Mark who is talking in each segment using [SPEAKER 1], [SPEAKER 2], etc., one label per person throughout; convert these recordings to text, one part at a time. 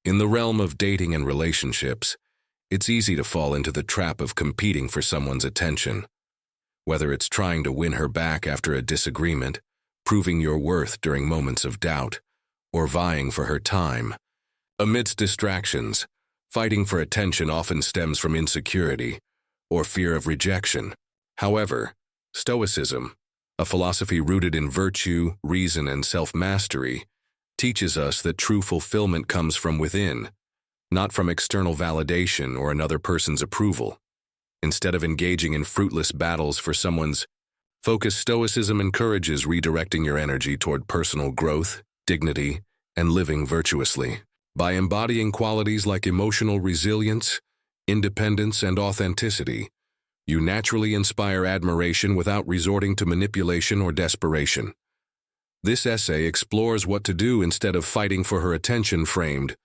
[SPEAKER 1] In the realm of dating and relationships, it's easy to fall into the trap of competing for someone's attention. Whether it's trying to win her back after a disagreement, proving your worth during moments of doubt, or vying for her time. Amidst distractions, fighting for attention often stems from insecurity or fear of rejection. However, Stoicism, a philosophy rooted in virtue, reason, and self-mastery, teaches us that true fulfillment comes from within, not from external validation or another person's approval. Instead of engaging in fruitless battles for someone's focus, Stoicism encourages redirecting your energy toward personal growth, dignity, and living virtuously. By embodying qualities like emotional resilience, independence, and authenticity, you naturally inspire admiration without resorting to manipulation or desperation. This essay explores what to do instead of fighting for her attention, framed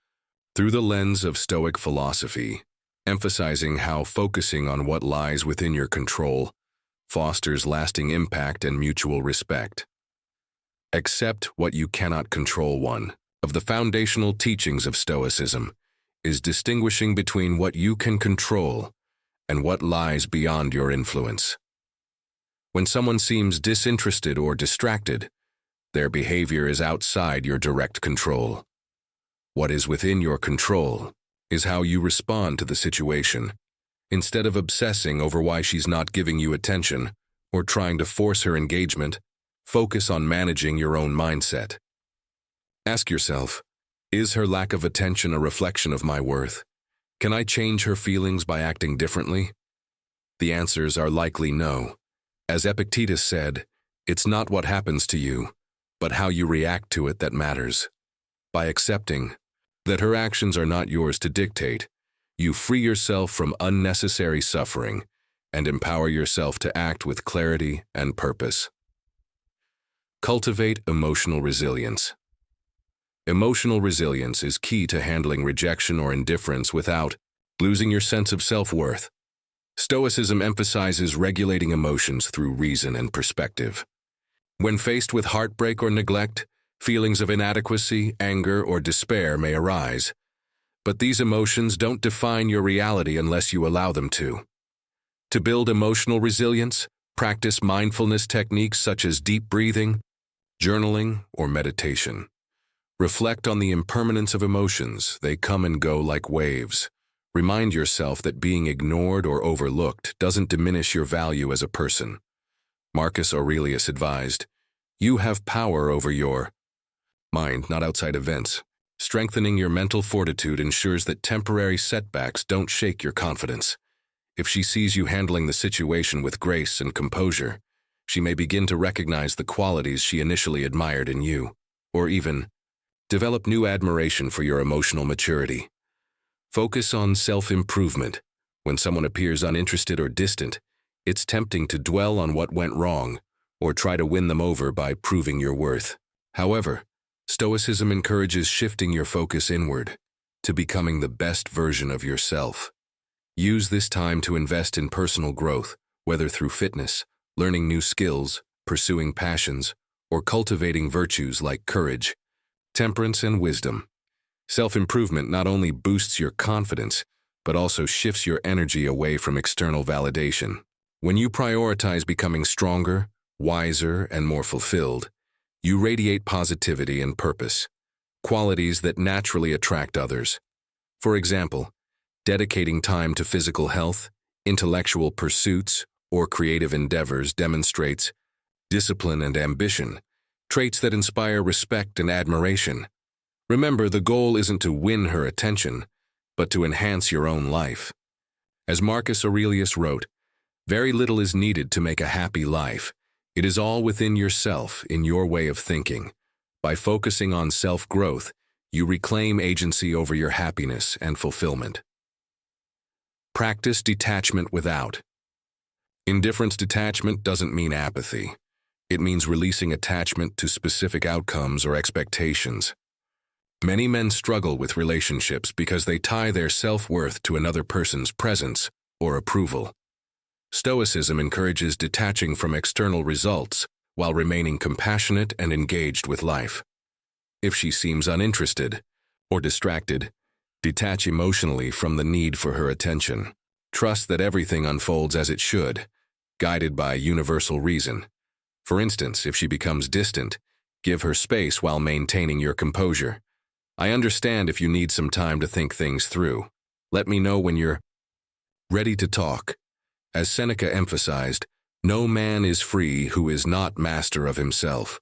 [SPEAKER 1] through the lens of Stoic philosophy, emphasizing how focusing on what lies within your control fosters lasting impact and mutual respect. Accept what you cannot control. One of the foundational teachings of Stoicism is distinguishing between what you can control and what lies beyond your influence. When someone seems disinterested or distracted, their behavior is outside your direct control. What is within your control is how you respond to the situation. Instead of obsessing over why she's not giving you attention or trying to force her engagement, focus on managing your own mindset. Ask yourself, is her lack of attention a reflection of my worth? Can I change her feelings by acting differently? The answers are likely no. As Epictetus said, it's not what happens to you, but how you react to it that matters. By accepting that her actions are not yours to dictate, you free yourself from unnecessary suffering and empower yourself to act with clarity and purpose. Cultivate emotional resilience. Emotional resilience is key to handling rejection or indifference without losing your sense of self-worth. Stoicism emphasizes regulating emotions through reason and perspective. When faced with heartbreak or neglect, feelings of inadequacy, anger, or despair may arise. But these emotions don't define your reality unless you allow them to. To build emotional resilience, practice mindfulness techniques such as deep breathing, journaling, or meditation. Reflect on the impermanence of emotions. They come and go like waves. Remind yourself that being ignored or overlooked doesn't diminish your value as a person. Marcus Aurelius advised, "You have power over your mind, not outside events." Strengthening your mental fortitude ensures that temporary setbacks don't shake your confidence. If she sees you handling the situation with grace and composure, she may begin to recognize the qualities she initially admired in you, or even develop new admiration for your emotional maturity. Focus on self-improvement. When someone appears uninterested or distant, it's tempting to dwell on what went wrong or try to win them over by proving your worth. However, Stoicism encourages shifting your focus inward to becoming the best version of yourself. Use this time to invest in personal growth, whether through fitness, learning new skills, pursuing passions, or cultivating virtues like courage, temperance, and wisdom. Self-improvement not only boosts your confidence, but also shifts your energy away from external validation. When you prioritize becoming stronger, wiser, and more fulfilled, you radiate positivity and purpose, qualities that naturally attract others. For example, dedicating time to physical health, intellectual pursuits, or creative endeavors demonstrates discipline and ambition, traits that inspire respect and admiration. Remember, the goal isn't to win her attention, but to enhance your own life. As Marcus Aurelius wrote, "Very little is needed to make a happy life. It is all within yourself, in your way of thinking." By focusing on self-growth, you reclaim agency over your happiness and fulfillment. Practice detachment without. Indifference detachment doesn't mean apathy. It means releasing attachment to specific outcomes or expectations. Many men struggle with relationships because they tie their self-worth to another person's presence or approval. Stoicism encourages detaching from external results while remaining compassionate and engaged with life. If she seems uninterested or distracted, Detach emotionally from the need for her attention. Trust that everything unfolds as it should, guided by universal reason. For instance, if she becomes distant, give her space while maintaining your composure. I understand if you need some time to think things through. Let me know when you're ready to talk. As Seneca emphasized, no man is free who is not master of himself.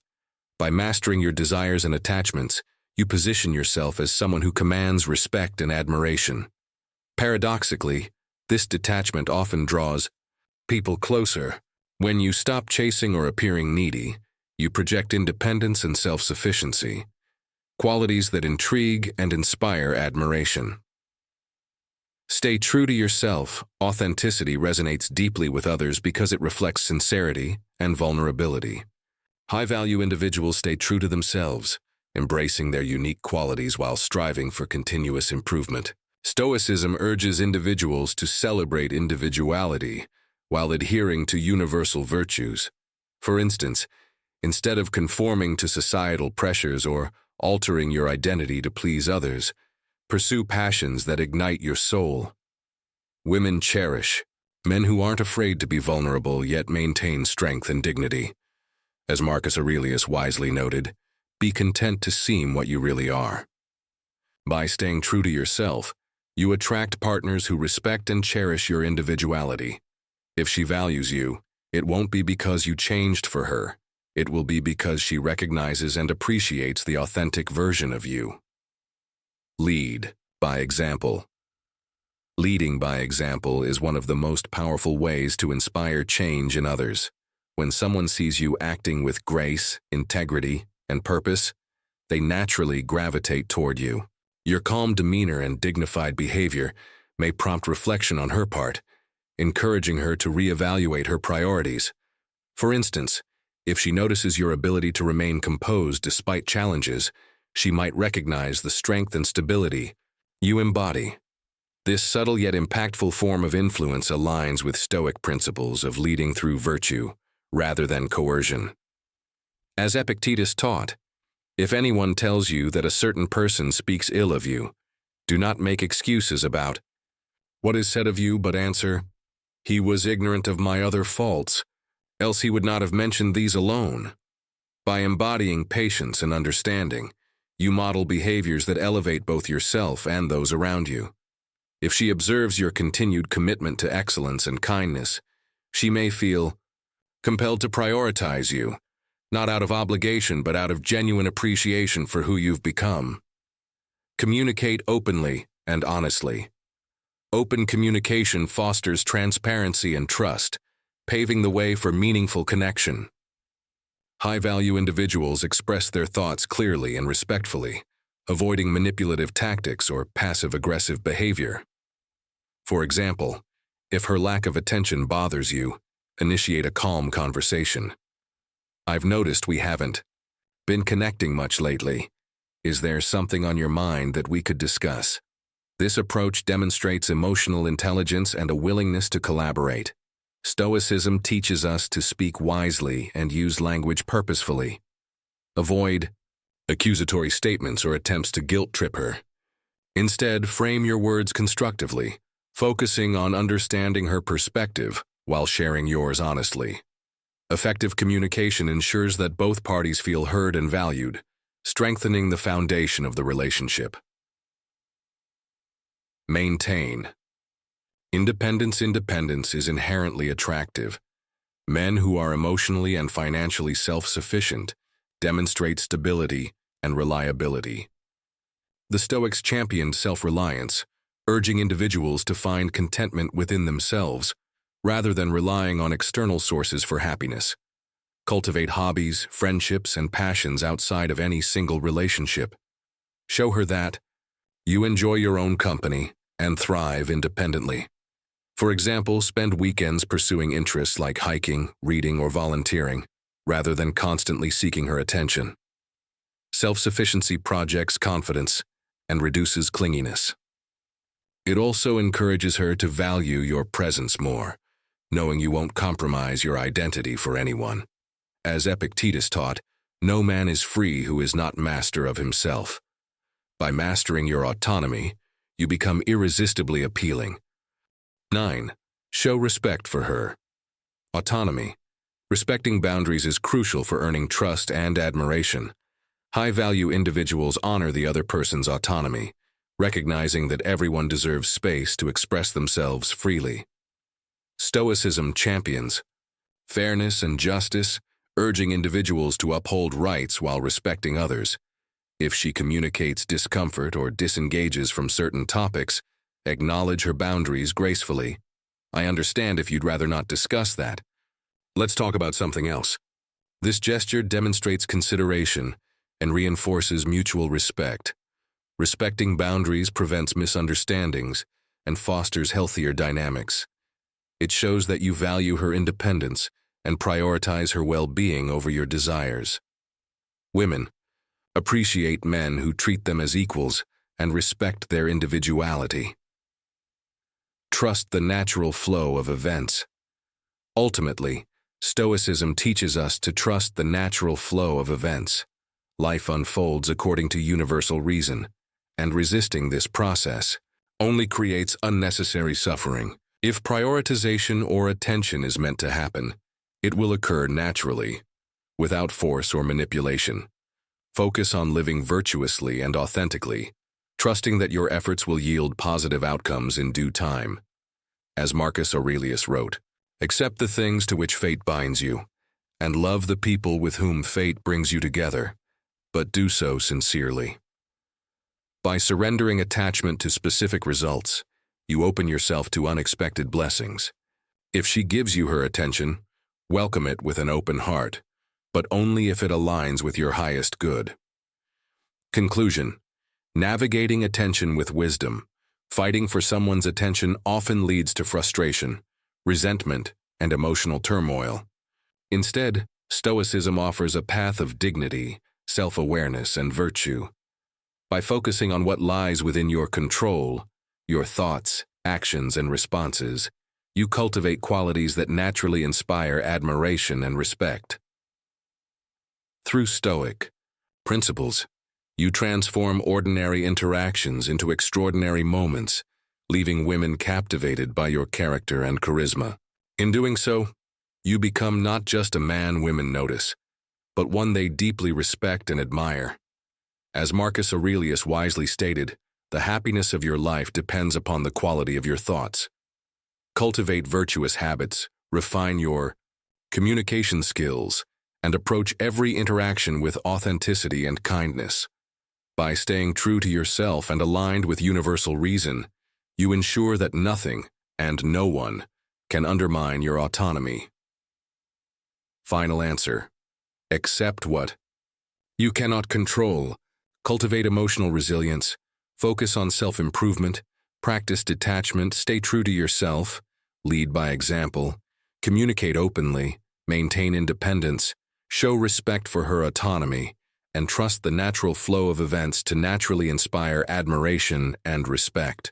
[SPEAKER 1] By mastering your desires and attachments, you position yourself as someone who commands respect and admiration. Paradoxically, this detachment often draws people closer. When you stop chasing or appearing needy, you project independence and self-sufficiency, qualities that intrigue and inspire admiration. Stay true to yourself. Authenticity resonates deeply with others because it reflects sincerity and vulnerability. High-value individuals stay true to themselves, embracing their unique qualities while striving for continuous improvement. Stoicism urges individuals to celebrate individuality while adhering to universal virtues. For instance, instead of conforming to societal pressures or altering your identity to please others, pursue passions that ignite your soul. Women cherish men who aren't afraid to be vulnerable yet maintain strength and dignity. As Marcus Aurelius wisely noted, be content to seem what you really are. By staying true to yourself, you attract partners who respect and cherish your individuality. If she values you, it won't be because you changed for her. It will be because she recognizes and appreciates the authentic version of you. Lead by example. Leading by example is one of the most powerful ways to inspire change in others. When someone sees you acting with grace, integrity, and purpose, they naturally gravitate toward you. Your calm demeanor and dignified behavior may prompt reflection on her part, encouraging her to reevaluate her priorities. For instance, if she notices your ability to remain composed despite challenges, she might recognize the strength and stability you embody. This subtle yet impactful form of influence aligns with Stoic principles of leading through virtue rather than coercion. As Epictetus taught, if anyone tells you that a certain person speaks ill of you, do not make excuses about what is said of you, but answer, "He was ignorant of my other faults, else he would not have mentioned these alone." By embodying patience and understanding, you model behaviors that elevate both yourself and those around you. If she observes your continued commitment to excellence and kindness, she may feel compelled to prioritize you, not out of obligation but out of genuine appreciation for who you've become. Communicate openly and honestly. Open communication fosters transparency and trust, paving the way for meaningful connection. High-value individuals express their thoughts clearly and respectfully, avoiding manipulative tactics or passive-aggressive behavior. For example, if her lack of attention bothers you, initiate a calm conversation. "I've noticed we haven't been connecting much lately. Is there something on your mind that we could discuss?" This approach demonstrates emotional intelligence and a willingness to collaborate. Stoicism teaches us to speak wisely and use language purposefully. Avoid accusatory statements or attempts to guilt-trip her. Instead, frame your words constructively, focusing on understanding her perspective while sharing yours honestly. Effective communication ensures that both parties feel heard and valued, strengthening the foundation of the relationship. Maintain. Independence is inherently attractive. Men who are emotionally and financially self-sufficient demonstrate stability and reliability. The Stoics championed self-reliance, urging individuals to find contentment within themselves rather than relying on external sources for happiness. Cultivate hobbies, friendships, and passions outside of any single relationship. Show her that you enjoy your own company and thrive independently. For example, spend weekends pursuing interests like hiking, reading, or volunteering, rather than constantly seeking her attention. Self-sufficiency projects confidence and reduces clinginess. It also encourages her to value your presence more, knowing you won't compromise your identity for anyone. As Epictetus taught, no man is free who is not master of himself. By mastering your autonomy, you become irresistibly appealing. 9. Show respect for her. Autonomy. Respecting boundaries is crucial for earning trust and admiration. High-value individuals honor the other person's autonomy, recognizing that everyone deserves space to express themselves freely. Stoicism champions fairness and justice, urging individuals to uphold rights while respecting others. If she communicates discomfort or disengages from certain topics, acknowledge her boundaries gracefully. I understand if you'd rather not discuss that. Let's talk about something else. This gesture demonstrates consideration and reinforces mutual respect. Respecting boundaries prevents misunderstandings and fosters healthier dynamics. It shows that you value her independence and prioritize her well-being over your desires. Women, appreciate men who treat them as equals and respect their individuality. Trust the natural flow of events. Ultimately, Stoicism teaches us to trust the natural flow of events. Life unfolds according to universal reason, and resisting this process only creates unnecessary suffering. If prioritization or attention is meant to happen, it will occur naturally, without force or manipulation. Focus on living virtuously and authentically, trusting that your efforts will yield positive outcomes in due time. As Marcus Aurelius wrote, "Accept the things to which fate binds you, and love the people with whom fate brings you together, but do so sincerely." By surrendering attachment to specific results, you open yourself to unexpected blessings. If she gives you her attention, welcome it with an open heart, but only if it aligns with your highest good. Conclusion: navigating attention with wisdom. Fighting for someone's attention often leads to frustration, resentment, and emotional turmoil. Instead, Stoicism offers a path of dignity, self-awareness, and virtue. By focusing on what lies within your control, your thoughts, actions, and responses, you cultivate qualities that naturally inspire admiration and respect. Through Stoic principles, you transform ordinary interactions into extraordinary moments, leaving women captivated by your character and charisma. In doing so, you become not just a man women notice, but one they deeply respect and admire. As Marcus Aurelius wisely stated, the happiness of your life depends upon the quality of your thoughts. Cultivate virtuous habits, refine your communication skills, and approach every interaction with authenticity and kindness. By staying true to yourself and aligned with universal reason, you ensure that nothing and no one can undermine your autonomy. Final answer: accept what you cannot control, cultivate emotional resilience, focus on self-improvement, practice detachment, stay true to yourself, lead by example, communicate openly, maintain independence, show respect for her autonomy, and trust the natural flow of events to naturally inspire admiration and respect.